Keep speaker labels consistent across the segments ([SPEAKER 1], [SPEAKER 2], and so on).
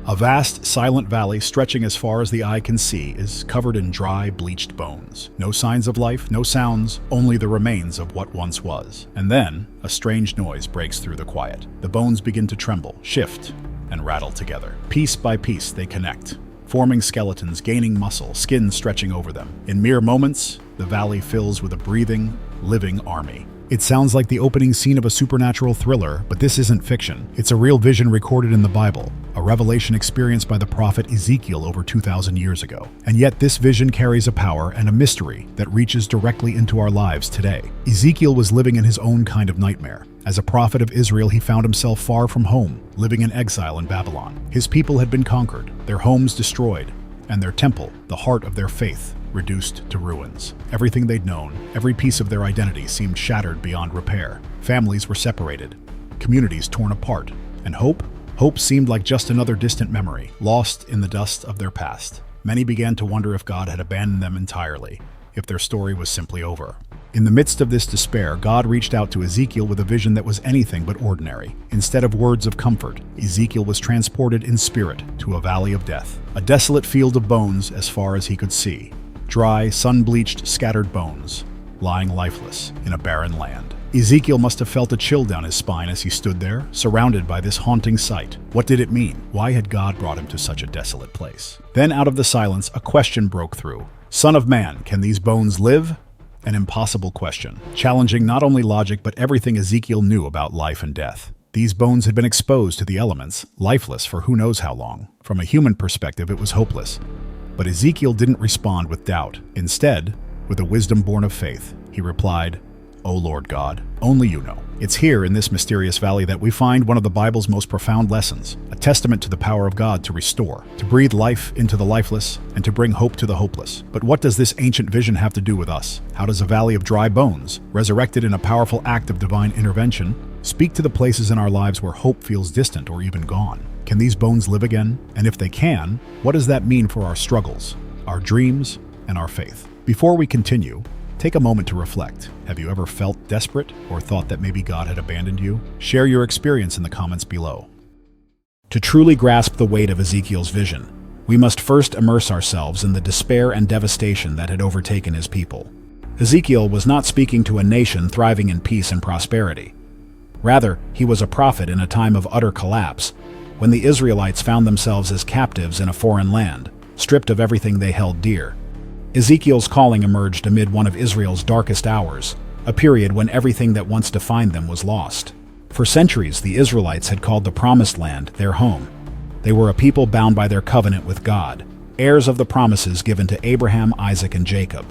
[SPEAKER 1] A vast, silent valley stretching as far as the eye can see is covered in dry, bleached bones. No signs of life, no sounds, only the remains of what once was. And then, a strange noise breaks through the quiet. The bones begin to tremble, shift, and rattle together. Piece by piece, they connect, forming skeletons, gaining muscle, skin stretching over them. In mere moments, the valley fills with a breathing, living army. It sounds like the opening scene of a supernatural thriller, but this isn't fiction. It's a real vision recorded in the Bible, a revelation experienced by the prophet Ezekiel over 2,000 years ago. And yet this vision carries a power and a mystery that reaches directly into our lives today. Ezekiel was living in his own kind of nightmare. As a prophet of Israel, he found himself far from home, living in exile in Babylon. His people had been conquered, their homes destroyed, and their temple, the heart of their faith, reduced to ruins. Everything they'd known, every piece of their identity seemed shattered beyond repair. Families were separated, communities torn apart, and hope seemed like just another distant memory, lost in the dust of their past. Many began to wonder if God had abandoned them entirely, if their story was simply over. In the midst of this despair, God reached out to Ezekiel with a vision that was anything but ordinary. Instead of words of comfort, Ezekiel was transported in spirit to a valley of death, a desolate field of bones as far as he could see. Dry, sun-bleached, scattered bones, lying lifeless in a barren land. Ezekiel must have felt a chill down his spine as he stood there, surrounded by this haunting sight. What did it mean? Why had God brought him to such a desolate place? Then, out of the silence, a question broke through. "Son of man, can these bones live?" An impossible question, challenging not only logic but everything Ezekiel knew about life and death. These bones had been exposed to the elements, lifeless for who knows how long. From a human perspective, it was hopeless. But Ezekiel didn't respond with doubt. Instead, with a wisdom born of faith, he replied, "O Lord God, only you know." It's here in this mysterious valley that we find one of the Bible's most profound lessons, a testament to the power of God to restore, to breathe life into the lifeless, and to bring hope to the hopeless. But what does this ancient vision have to do with us? How does a valley of dry bones, resurrected in a powerful act of divine intervention, speak to the places in our lives where hope feels distant or even gone? Can these bones live again? And if they can, what does that mean for our struggles, our dreams, and our faith? Before we continue, take a moment to reflect. Have you ever felt desperate or thought that maybe God had abandoned you? Share your experience in the comments below. To truly grasp the weight of Ezekiel's vision, we must first immerse ourselves in the despair and devastation that had overtaken his people. Ezekiel was not speaking to a nation thriving in peace and prosperity. Rather, he was a prophet in a time of utter collapse, when the Israelites found themselves as captives in a foreign land, stripped of everything they held dear. Ezekiel's calling emerged amid one of Israel's darkest hours, a period when everything that once defined them was lost. For centuries, the Israelites had called the Promised Land their home. They were a people bound by their covenant with God, heirs of the promises given to Abraham, Isaac, and Jacob.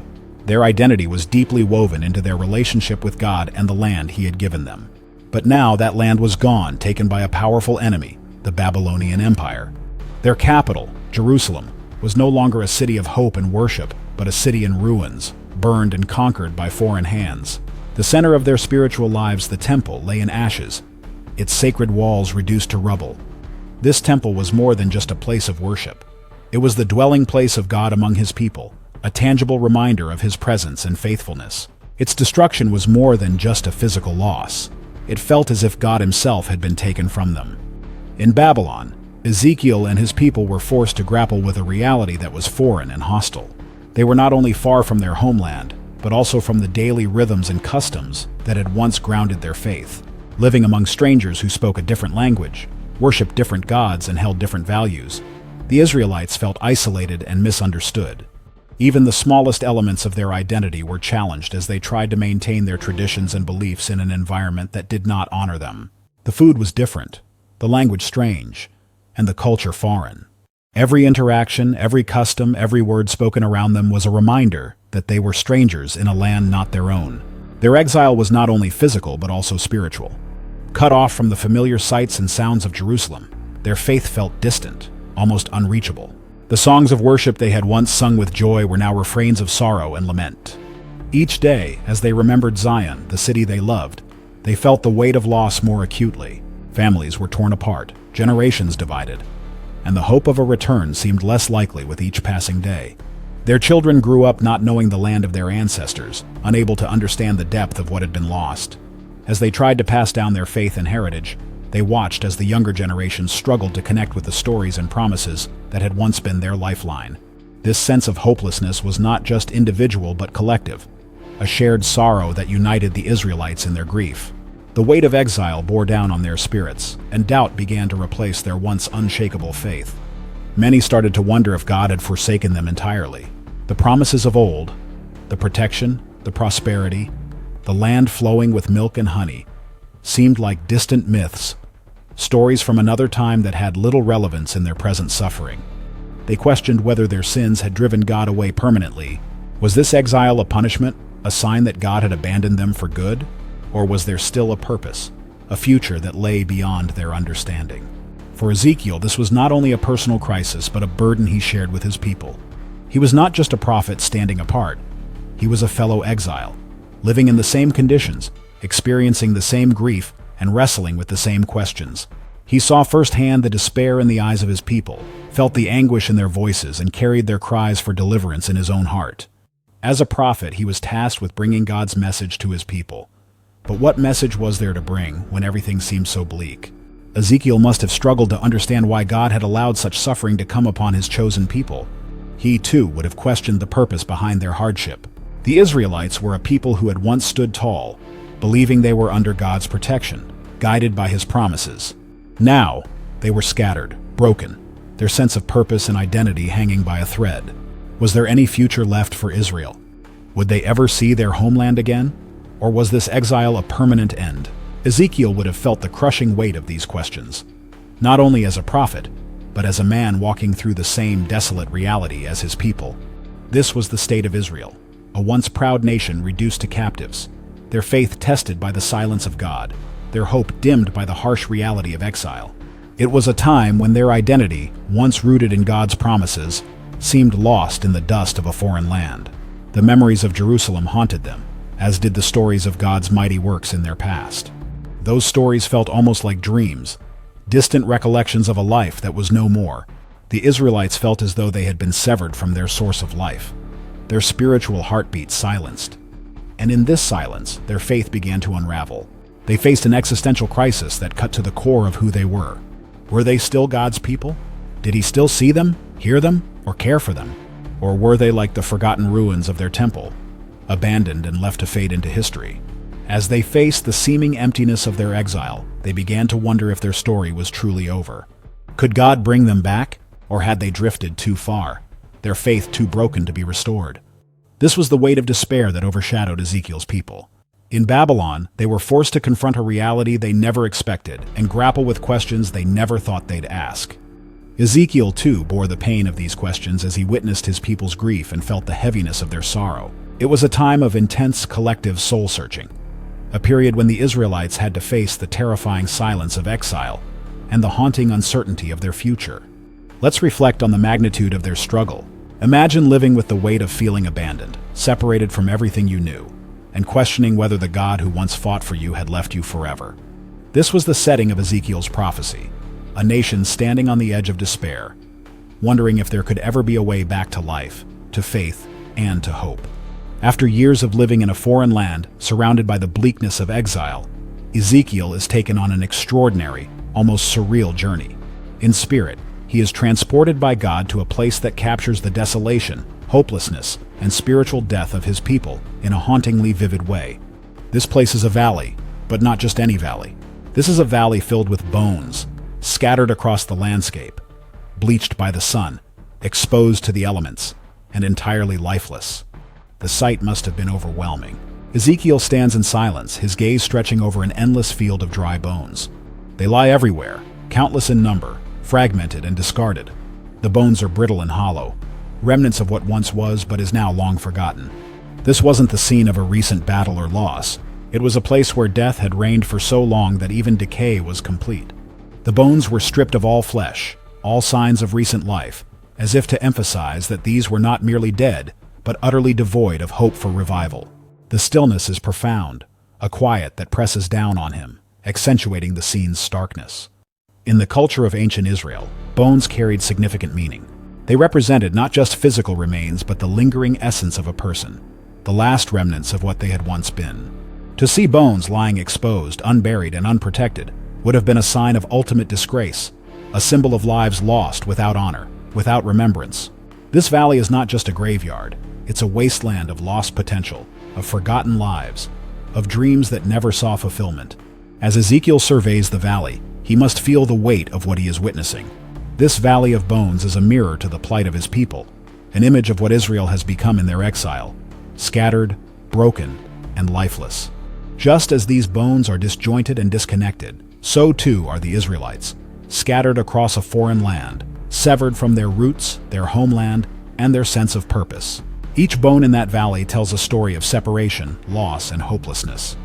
[SPEAKER 1] Their identity was deeply woven into their relationship with God and the land He had given them. But now that land was gone, taken by a powerful enemy, the Babylonian Empire. Their capital, Jerusalem, was no longer a city of hope and worship, but a city in ruins, burned and conquered by foreign hands. The center of their spiritual lives, the temple, lay in ashes, its sacred walls reduced to rubble. This temple was more than just a place of worship. It was the dwelling place of God among His people, a tangible reminder of His presence and faithfulness. Its destruction was more than just a physical loss. It felt as if God Himself had been taken from them. In Babylon, Ezekiel and his people were forced to grapple with a reality that was foreign and hostile. They were not only far from their homeland, but also from the daily rhythms and customs that had once grounded their faith. Living among strangers who spoke a different language, worshipped different gods, and held different values, the Israelites felt isolated and misunderstood. Even the smallest elements of their identity were challenged as they tried to maintain their traditions and beliefs in an environment that did not honor them. The food was different, the language strange, and the culture foreign. Every interaction, every custom, every word spoken around them was a reminder that they were strangers in a land not their own. Their exile was not only physical but also spiritual. Cut off from the familiar sights and sounds of Jerusalem, their faith felt distant, almost unreachable. The songs of worship they had once sung with joy were now refrains of sorrow and lament. Each day, as they remembered Zion, the city they loved, they felt the weight of loss more acutely. Families were torn apart, generations divided, and the hope of a return seemed less likely with each passing day. Their children grew up not knowing the land of their ancestors, unable to understand the depth of what had been lost. As they tried to pass down their faith and heritage, They watched as the younger generation struggled to connect with the stories and promises that had once been their lifeline. This sense of hopelessness was not just individual but collective, a shared sorrow that united the Israelites in their grief. The weight of exile bore down on their spirits, and doubt began to replace their once unshakable faith. Many started to wonder if God had forsaken them entirely. The promises of old, the protection, the prosperity, the land flowing with milk and honey, seemed like distant myths, stories from another time that had little relevance in their present suffering. They questioned whether their sins had driven God away permanently. Was this exile a punishment, a sign that God had abandoned them for good? Or was there still a purpose, a future that lay beyond their understanding? For Ezekiel, this was not only a personal crisis, but a burden he shared with his people. He was not just a prophet standing apart. He was a fellow exile, living in the same conditions, experiencing the same grief, and wrestling with the same questions. He saw firsthand the despair in the eyes of his people, felt the anguish in their voices, and carried their cries for deliverance in his own heart. As a prophet, he was tasked with bringing God's message to his people. But what message was there to bring when everything seemed so bleak? Ezekiel must have struggled to understand why God had allowed such suffering to come upon his chosen people. He, too, would have questioned the purpose behind their hardship. The Israelites were a people who had once stood tall, believing they were under God's protection, guided by his promises. Now, they were scattered, broken, their sense of purpose and identity hanging by a thread. Was there any future left for Israel? Would they ever see their homeland again? Or was this exile a permanent end? Ezekiel would have felt the crushing weight of these questions, not only as a prophet, but as a man walking through the same desolate reality as his people. This was the state of Israel, a once proud nation reduced to captives, their faith tested by the silence of God, their hope dimmed by the harsh reality of exile. It was a time when their identity, once rooted in God's promises, seemed lost in the dust of a foreign land. The memories of Jerusalem haunted them, as did the stories of God's mighty works in their past. Those stories felt almost like dreams, distant recollections of a life that was no more. The Israelites felt as though they had been severed from their source of life, their spiritual heartbeat silenced. And in this silence, their faith began to unravel. They faced an existential crisis that cut to the core of who they were. Were they still God's people? Did he still see them, hear them, or care for them? Or were they like the forgotten ruins of their temple, abandoned and left to fade into history? As they faced the seeming emptiness of their exile, they began to wonder if their story was truly over. Could God bring them back, or had they drifted too far, their faith too broken to be restored? This was the weight of despair that overshadowed Ezekiel's people. In Babylon, they were forced to confront a reality they never expected and grapple with questions they never thought they'd ask. Ezekiel, too, bore the pain of these questions as he witnessed his people's grief and felt the heaviness of their sorrow. It was a time of intense collective soul-searching, a period when the Israelites had to face the terrifying silence of exile and the haunting uncertainty of their future. Let's reflect on the magnitude of their struggle. Imagine living with the weight of feeling abandoned, separated from everything you knew, and questioning whether the God who once fought for you had left you forever. This was the setting of Ezekiel's prophecy, a nation standing on the edge of despair, wondering if there could ever be a way back to life, to faith, and to hope. After years of living in a foreign land, surrounded by the bleakness of exile, Ezekiel is taken on an extraordinary, almost surreal journey. In spirit, he is transported by God to a place that captures the desolation, hopelessness, and spiritual death of his people in a hauntingly vivid way. This place is a valley, but not just any valley. This is a valley filled with bones, scattered across the landscape, bleached by the sun, exposed to the elements, and entirely lifeless. The sight must have been overwhelming. Ezekiel stands in silence, his gaze stretching over an endless field of dry bones. They lie everywhere, countless in number, fragmented and discarded. The bones are brittle and hollow, remnants of what once was but is now long forgotten. This wasn't the scene of a recent battle or loss. It was a place where death had reigned for so long that even decay was complete. The bones were stripped of all flesh, all signs of recent life, as if to emphasize that these were not merely dead, but utterly devoid of hope for revival. The stillness is profound, a quiet that presses down on him, accentuating the scene's starkness. In the culture of ancient Israel, bones carried significant meaning. They represented not just physical remains, but the lingering essence of a person, the last remnants of what they had once been. To see bones lying exposed, unburied, and unprotected would have been a sign of ultimate disgrace, a symbol of lives lost without honor, without remembrance. This valley is not just a graveyard, it's a wasteland of lost potential, of forgotten lives, of dreams that never saw fulfillment. As Ezekiel surveys the valley, he must feel the weight of what he is witnessing. This valley of bones is a mirror to the plight of his people, an image of what Israel has become in their exile, scattered, broken, and lifeless. Just as these bones are disjointed and disconnected, so too are the Israelites, scattered across a foreign land, severed from their roots, their homeland, and their sense of purpose. Each bone in that valley tells a story of separation, loss, and hopelessness.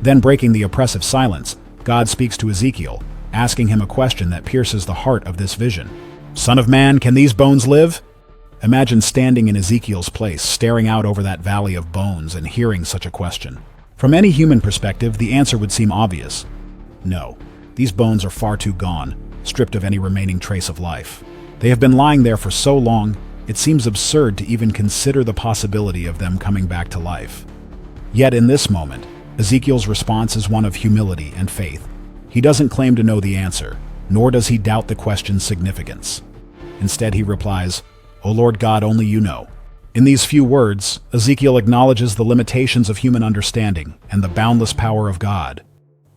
[SPEAKER 1] Then, breaking the oppressive silence, God speaks to Ezekiel, asking him a question that pierces the heart of this vision. "Son of man, can these bones live?" Imagine standing in Ezekiel's place, staring out over that valley of bones and hearing such a question. From any human perspective, the answer would seem obvious. No, these bones are far too gone, stripped of any remaining trace of life. They have been lying there for so long, it seems absurd to even consider the possibility of them coming back to life. Yet in this moment, Ezekiel's response is one of humility and faith. He doesn't claim to know the answer, nor does he doubt the question's significance. Instead, he replies, "O Lord God, only you know." In these few words, Ezekiel acknowledges the limitations of human understanding and the boundless power of God.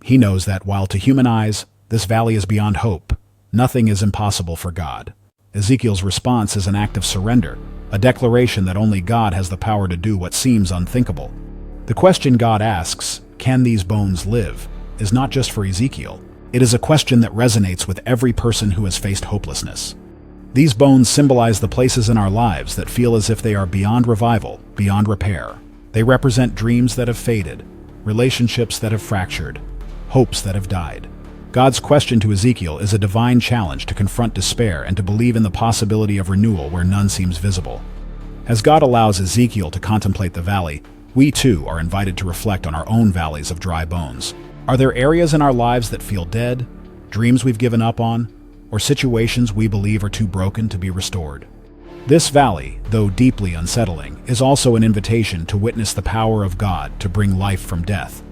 [SPEAKER 1] He knows that while to human eyes, this valley is beyond hope, nothing is impossible for God. Ezekiel's response is an act of surrender, a declaration that only God has the power to do what seems unthinkable. The question God asks, "Can these bones live?" is not just for Ezekiel. It is a question that resonates with every person who has faced hopelessness. These bones symbolize the places in our lives that feel as if they are beyond revival, beyond repair. They represent dreams that have faded, relationships that have fractured, hopes that have died. God's question to Ezekiel is a divine challenge to confront despair and to believe in the possibility of renewal where none seems visible. As God allows Ezekiel to contemplate the valley, we too are invited to reflect on our own valleys of dry bones. Are there areas in our lives that feel dead, dreams we've given up on, or situations we believe are too broken to be restored? This valley, though deeply unsettling, is also an invitation to witness the power of God to bring life from death,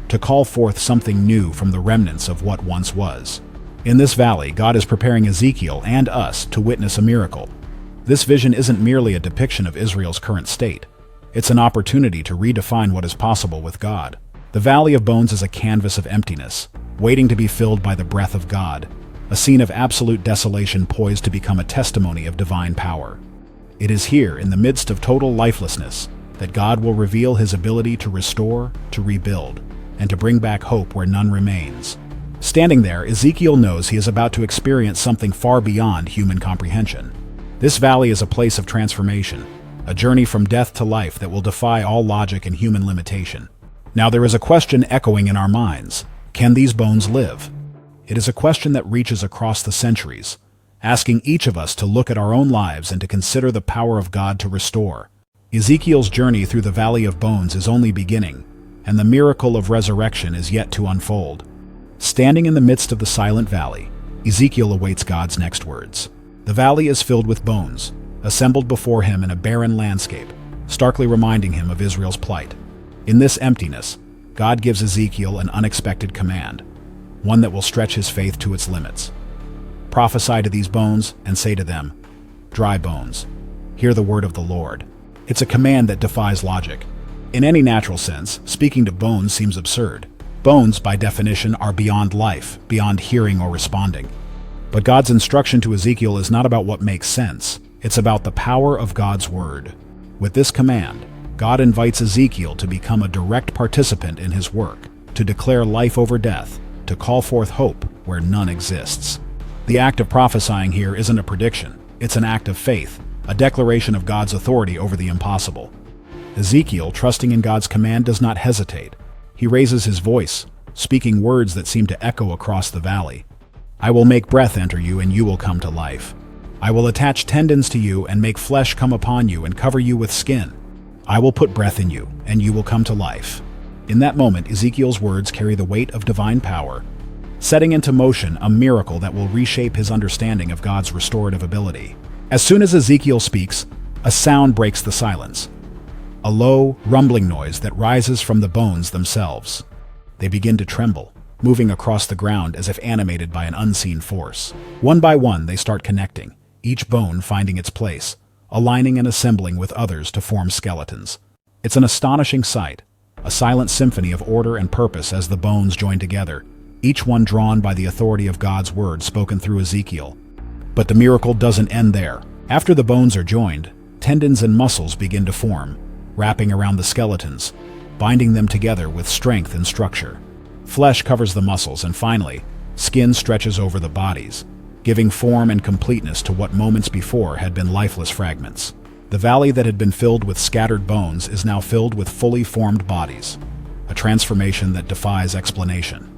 [SPEAKER 1] to call forth something new from the remnants of what once was. In this valley, God is preparing Ezekiel and us to witness a miracle. This vision isn't merely a depiction of Israel's current state. It's an opportunity to redefine what is possible with God. The Valley of Bones is a canvas of emptiness, waiting to be filled by the breath of God, a scene of absolute desolation poised to become a testimony of divine power. It is here, in the midst of total lifelessness, that God will reveal his ability to restore, to rebuild, and to bring back hope where none remains. Standing there, Ezekiel knows he is about to experience something far beyond human comprehension. This valley is a place of transformation, a journey from death to life that will defy all logic and human limitation. Now there is a question echoing in our minds. Can these bones live? It is a question that reaches across the centuries, asking each of us to look at our own lives and to consider the power of God to restore. Ezekiel's journey through the Valley of Bones is only beginning, and the miracle of resurrection is yet to unfold. Standing in the midst of the silent valley, Ezekiel awaits God's next words. The valley is filled with bones, assembled before him in a barren landscape, starkly reminding him of Israel's plight. In this emptiness, God gives Ezekiel an unexpected command, one that will stretch his faith to its limits. Prophesy to these bones and say to them, "Dry bones, hear the word of the Lord." It's a command that defies logic. In any natural sense, speaking to bones seems absurd. Bones, by definition, are beyond life, beyond hearing or responding. But God's instruction to Ezekiel is not about what makes sense. It's about the power of God's word. With this command, God invites Ezekiel to become a direct participant in his work, to declare life over death, to call forth hope where none exists. The act of prophesying here isn't a prediction. It's an act of faith, a declaration of God's authority over the impossible. Ezekiel, trusting in God's command, does not hesitate. He raises his voice, speaking words that seem to echo across the valley. "I will make breath enter you, and you will come to life. I will attach tendons to you and make flesh come upon you and cover you with skin. I will put breath in you, and you will come to life." In that moment, Ezekiel's words carry the weight of divine power, setting into motion a miracle that will reshape his understanding of God's restorative ability. As soon as Ezekiel speaks, a sound breaks the silence. A low, rumbling noise that rises from the bones themselves. They begin to tremble, moving across the ground as if animated by an unseen force. One by one, they start connecting, each bone finding its place, aligning and assembling with others to form skeletons. It's an astonishing sight, a silent symphony of order and purpose as the bones join together, each one drawn by the authority of God's word spoken through Ezekiel. But the miracle doesn't end there. After the bones are joined, tendons and muscles begin to form, wrapping around the skeletons, binding them together with strength and structure. Flesh covers the muscles, and finally, skin stretches over the bodies, giving form and completeness to what moments before had been lifeless fragments. The valley that had been filled with scattered bones is now filled with fully formed bodies, a transformation that defies explanation.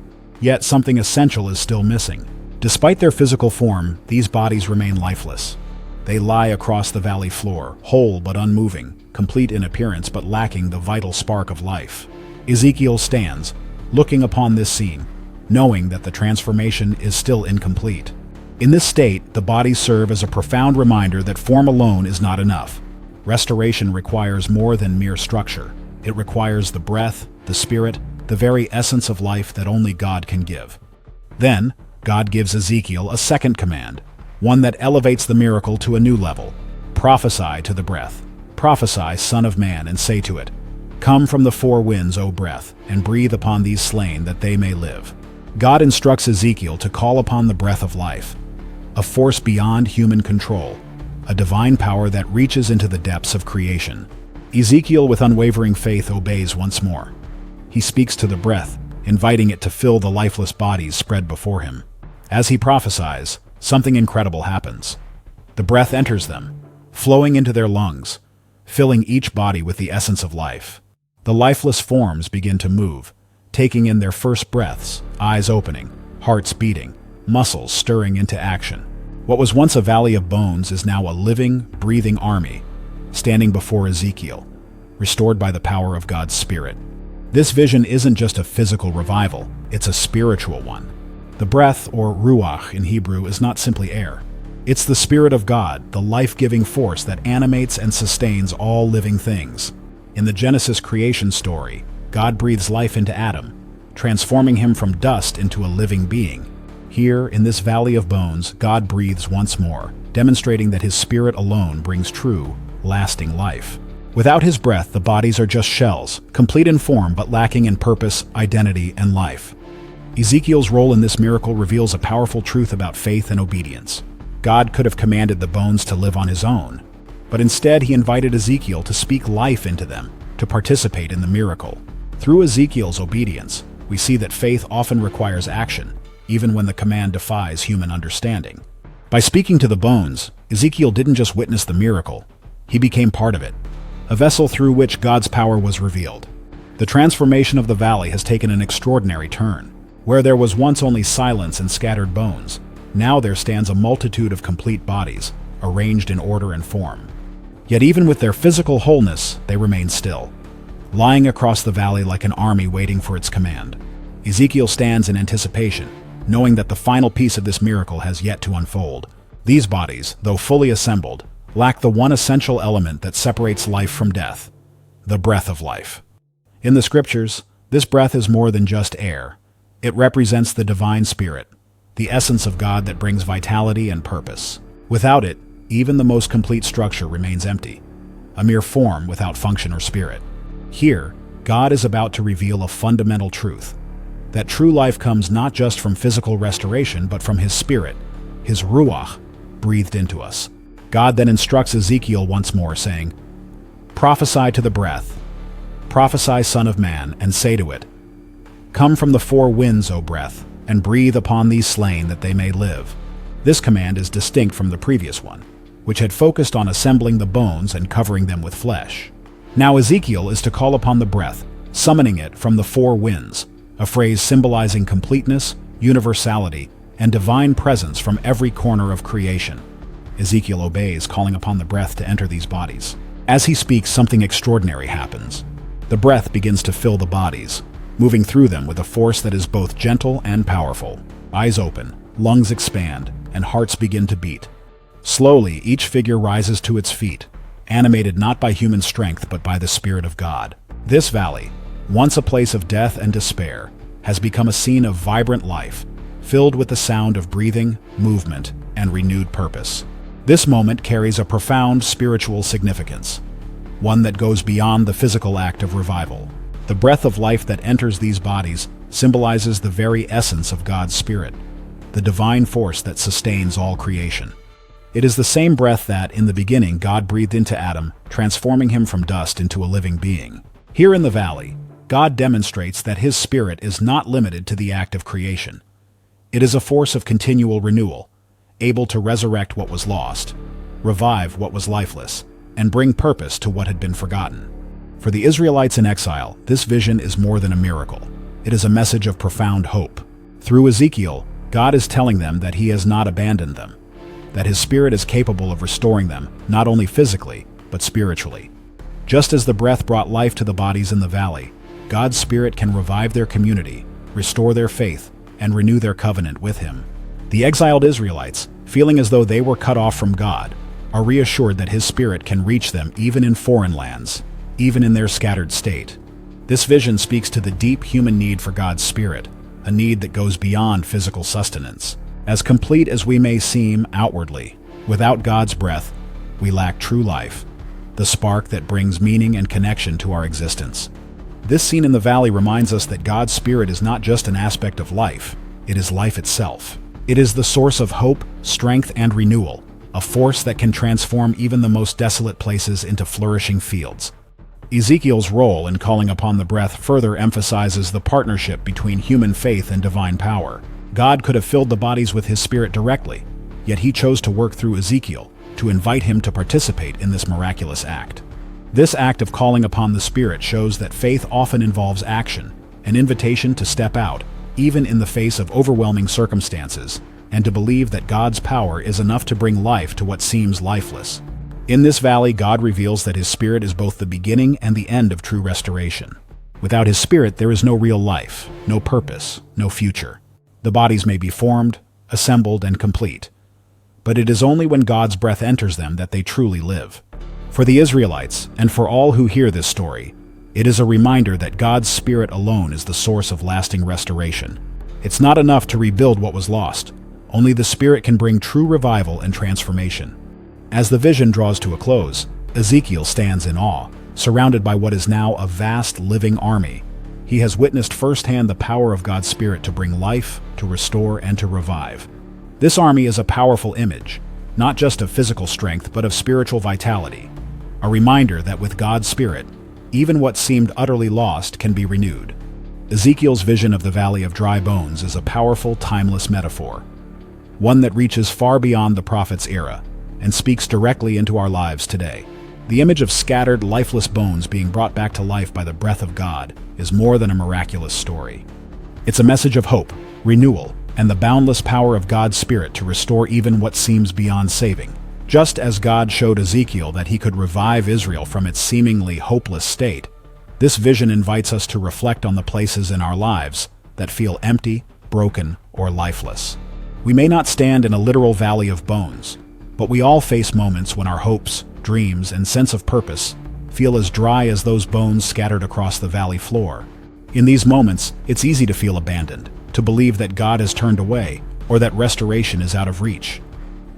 [SPEAKER 1] Yet something essential is still missing. Despite their physical form, these bodies remain lifeless. They lie across the valley floor, whole but unmoving, complete in appearance but lacking the vital spark of life. Ezekiel stands, looking upon this scene, knowing that the transformation is still incomplete. In this state, the bodies serve as a profound reminder that form alone is not enough. Restoration requires more than mere structure. It requires the breath, the spirit, the very essence of life that only God can give. Then, God gives Ezekiel a second command, one that elevates the miracle to a new level. Prophesy to the breath. Prophesy, Son of Man, and say to it, "Come from the four winds, O breath, and breathe upon these slain that they may live." God instructs Ezekiel to call upon the breath of life, a force beyond human control, a divine power that reaches into the depths of creation. Ezekiel, with unwavering faith, obeys once more. He speaks to the breath, inviting it to fill the lifeless bodies spread before him. As he prophesies, something incredible happens. The breath enters them, flowing into their lungs, filling each body with the essence of life. The lifeless forms begin to move, taking in their first breaths, eyes opening, hearts beating, muscles stirring into action. What was once a valley of bones is now a living, breathing army, standing before Ezekiel, restored by the power of God's Spirit. This vision isn't just a physical revival, it's a spiritual one. The breath, or ruach in Hebrew, is not simply air. It's the Spirit of God, the life-giving force that animates and sustains all living things. In the Genesis creation story, God breathes life into Adam, transforming him from dust into a living being. Here, in this valley of bones, God breathes once more, demonstrating that his Spirit alone brings true, lasting life. Without his breath, the bodies are just shells, complete in form but lacking in purpose, identity, and life. Ezekiel's role in this miracle reveals a powerful truth about faith and obedience. God could have commanded the bones to live on his own, but instead he invited Ezekiel to speak life into them, to participate in the miracle. Through Ezekiel's obedience, we see that faith often requires action, even when the command defies human understanding. By speaking to the bones, Ezekiel didn't just witness the miracle, he became part of it, a vessel through which God's power was revealed. The transformation of the valley has taken an extraordinary turn. Where there was once only silence and scattered bones, now there stands a multitude of complete bodies, arranged in order and form. Yet even with their physical wholeness, they remain still, lying across the valley like an army waiting for its command. Ezekiel stands in anticipation, knowing that the final piece of this miracle has yet to unfold. These bodies, though fully assembled, lack the one essential element that separates life from death, the breath of life. In the scriptures, this breath is more than just air. It represents the divine spirit, the essence of God that brings vitality and purpose. Without it, even the most complete structure remains empty, a mere form without function or spirit. Here, God is about to reveal a fundamental truth, that true life comes not just from physical restoration, but from his spirit, his ruach, breathed into us. God then instructs Ezekiel once more, saying, "Prophesy to the breath, prophesy, Son of Man, and say to it, 'Come from the four winds, O breath, and breathe upon these slain that they may live.'" This command is distinct from the previous one, which had focused on assembling the bones and covering them with flesh. Now Ezekiel is to call upon the breath, summoning it from the four winds, a phrase symbolizing completeness, universality, and divine presence from every corner of creation. Ezekiel obeys, calling upon the breath to enter these bodies. As he speaks, something extraordinary happens. The breath begins to fill the bodies, moving through them with a force that is both gentle and powerful. Eyes open, lungs expand, and hearts begin to beat. Slowly, each figure rises to its feet, animated not by human strength but by the Spirit of God. This valley, once a place of death and despair, has become a scene of vibrant life, filled with the sound of breathing, movement, and renewed purpose. This moment carries a profound spiritual significance, one that goes beyond the physical act of revival. The breath of life that enters these bodies symbolizes the very essence of God's Spirit, the divine force that sustains all creation. It is the same breath that, in the beginning, God breathed into Adam, transforming him from dust into a living being. Here in the valley, God demonstrates that His Spirit is not limited to the act of creation. It is a force of continual renewal, able to resurrect what was lost, revive what was lifeless, and bring purpose to what had been forgotten. For the Israelites in exile, this vision is more than a miracle. It is a message of profound hope. Through Ezekiel, God is telling them that He has not abandoned them, that His Spirit is capable of restoring them, not only physically, but spiritually. Just as the breath brought life to the bodies in the valley, God's Spirit can revive their community, restore their faith, and renew their covenant with Him. The exiled Israelites, feeling as though they were cut off from God, are reassured that His Spirit can reach them even in foreign lands, even in their scattered state. This vision speaks to the deep human need for God's Spirit, a need that goes beyond physical sustenance. As complete as we may seem outwardly, without God's breath, we lack true life, the spark that brings meaning and connection to our existence. This scene in the valley reminds us that God's Spirit is not just an aspect of life, it is life itself. It is the source of hope, strength, and renewal, a force that can transform even the most desolate places into flourishing fields. Ezekiel's role in calling upon the breath further emphasizes the partnership between human faith and divine power. God could have filled the bodies with His Spirit directly, yet He chose to work through Ezekiel to invite him to participate in this miraculous act. This act of calling upon the Spirit shows that faith often involves action, an invitation to step out, even in the face of overwhelming circumstances, and to believe that God's power is enough to bring life to what seems lifeless. In this valley, God reveals that His Spirit is both the beginning and the end of true restoration. Without His Spirit, there is no real life, no purpose, no future. The bodies may be formed, assembled, and complete, but it is only when God's breath enters them that they truly live. For the Israelites, and for all who hear this story, it is a reminder that God's Spirit alone is the source of lasting restoration. It's not enough to rebuild what was lost. Only the Spirit can bring true revival and transformation. As the vision draws to a close, Ezekiel stands in awe, surrounded by what is now a vast living army. He has witnessed firsthand the power of God's Spirit to bring life, to restore, and to revive. This army is a powerful image, not just of physical strength, but of spiritual vitality, a reminder that with God's Spirit, even what seemed utterly lost can be renewed. Ezekiel's vision of the Valley of Dry Bones is a powerful, timeless metaphor, one that reaches far beyond the prophet's era and speaks directly into our lives today. The image of scattered, lifeless bones being brought back to life by the breath of God is more than a miraculous story. It's a message of hope, renewal, and the boundless power of God's Spirit to restore even what seems beyond saving. Just as God showed Ezekiel that He could revive Israel from its seemingly hopeless state, this vision invites us to reflect on the places in our lives that feel empty, broken, or lifeless. We may not stand in a literal valley of bones, but we all face moments when our hopes, dreams, and sense of purpose feel as dry as those bones scattered across the valley floor. In these moments, it's easy to feel abandoned, to believe that God has turned away, or that restoration is out of reach.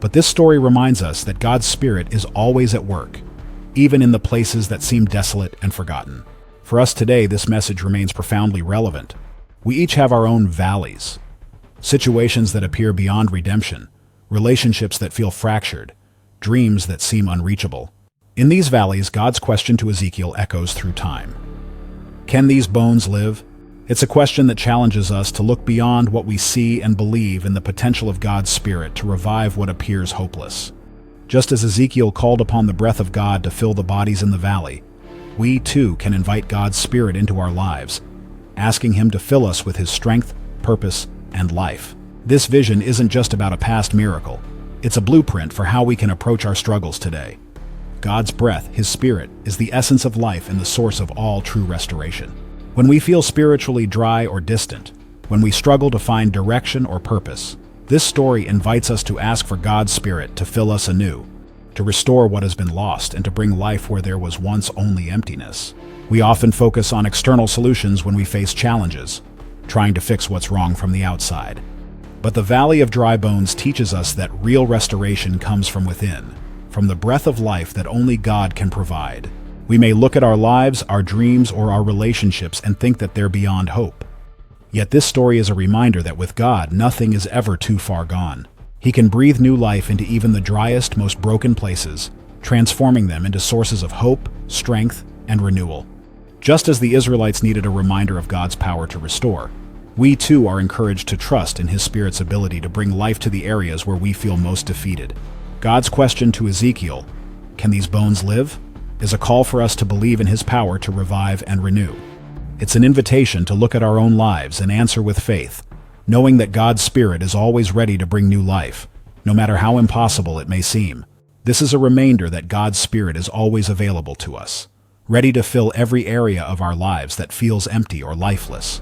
[SPEAKER 1] But this story reminds us that God's Spirit is always at work, even in the places that seem desolate and forgotten. For us today, this message remains profoundly relevant. We each have our own valleys, situations that appear beyond redemption, relationships that feel fractured, dreams that seem unreachable. In these valleys, God's question to Ezekiel echoes through time. Can these bones live? It's a question that challenges us to look beyond what we see and believe in the potential of God's Spirit to revive what appears hopeless. Just as Ezekiel called upon the breath of God to fill the bodies in the valley, we too can invite God's Spirit into our lives, asking Him to fill us with His strength, purpose, and life. This vision isn't just about a past miracle. It's a blueprint for how we can approach our struggles today. God's breath, His Spirit, is the essence of life and the source of all true restoration. When we feel spiritually dry or distant, when we struggle to find direction or purpose, this story invites us to ask for God's Spirit to fill us anew, to restore what has been lost, and to bring life where there was once only emptiness. We often focus on external solutions when we face challenges, trying to fix what's wrong from the outside. But the Valley of Dry Bones teaches us that real restoration comes from within, from the breath of life that only God can provide. We may look at our lives, our dreams, or our relationships and think that they're beyond hope. Yet this story is a reminder that with God, nothing is ever too far gone. He can breathe new life into even the driest, most broken places, transforming them into sources of hope, strength, and renewal. Just as the Israelites needed a reminder of God's power to restore, we too are encouraged to trust in His Spirit's ability to bring life to the areas where we feel most defeated. God's question to Ezekiel, "Can these bones live?" is a call for us to believe in His power to revive and renew. It's an invitation to look at our own lives and answer with faith, knowing that God's Spirit is always ready to bring new life, no matter how impossible it may seem. This is a reminder that God's Spirit is always available to us, ready to fill every area of our lives that feels empty or lifeless.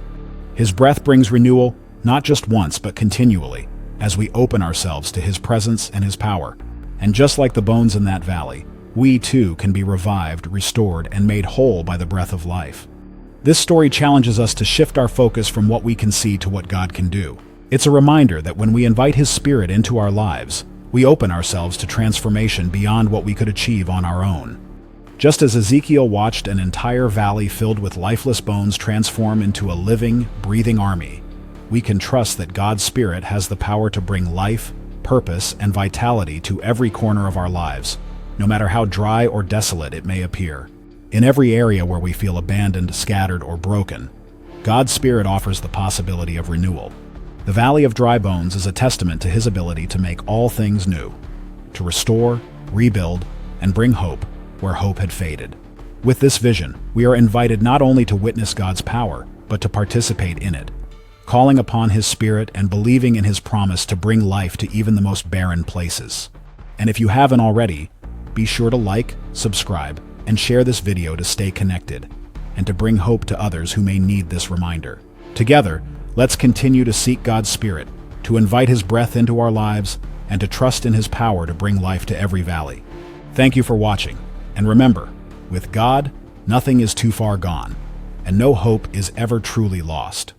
[SPEAKER 1] His breath brings renewal, not just once, but continually, as we open ourselves to His presence and His power. And just like the bones in that valley, we too can be revived, restored, and made whole by the breath of life. This story challenges us to shift our focus from what we can see to what God can do. It's a reminder that when we invite His Spirit into our lives, we open ourselves to transformation beyond what we could achieve on our own. Just as Ezekiel watched an entire valley filled with lifeless bones transform into a living, breathing army, we can trust that God's Spirit has the power to bring life, purpose, and vitality to every corner of our lives, no matter how dry or desolate it may appear. In every area where we feel abandoned, scattered, or broken, God's Spirit offers the possibility of renewal. The Valley of Dry Bones is a testament to His ability to make all things new, to restore, rebuild, and bring hope where hope had faded. With this vision, we are invited not only to witness God's power, but to participate in it, calling upon His Spirit and believing in His promise to bring life to even the most barren places. And if you haven't already, be sure to like, subscribe, and share this video to stay connected and to bring hope to others who may need this reminder. Together, let's continue to seek God's Spirit, to invite His breath into our lives, and to trust in His power to bring life to every valley. Thank you for watching, and remember, with God, nothing is too far gone, and no hope is ever truly lost.